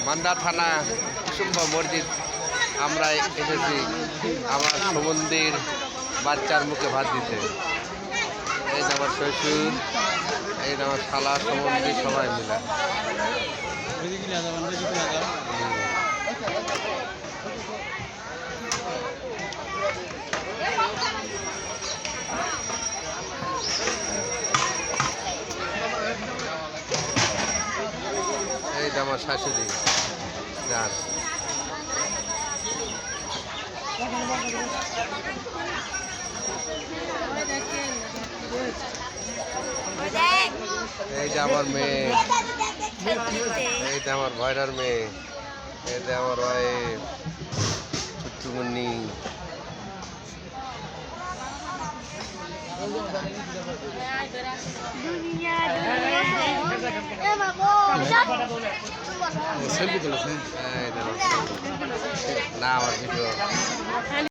মান্দা থানা কুসুম্বা মসজিদ আমরা এসেছি আমার সম্বন্ধীর বাচ্চার মুখে ভাত দিতে। এই যে আমার শ্বশুর, এই যে আমার শালা সম্বন্ধী, সবাই মিলে। এই যে আমার শাশুড়ি যান। এই যে আমার মেয়ে, এই যে আমার ভয়রার মেয়ে, এই যে আমার ওয়াইফ চুট্টুমনি। না আমার ভিডিও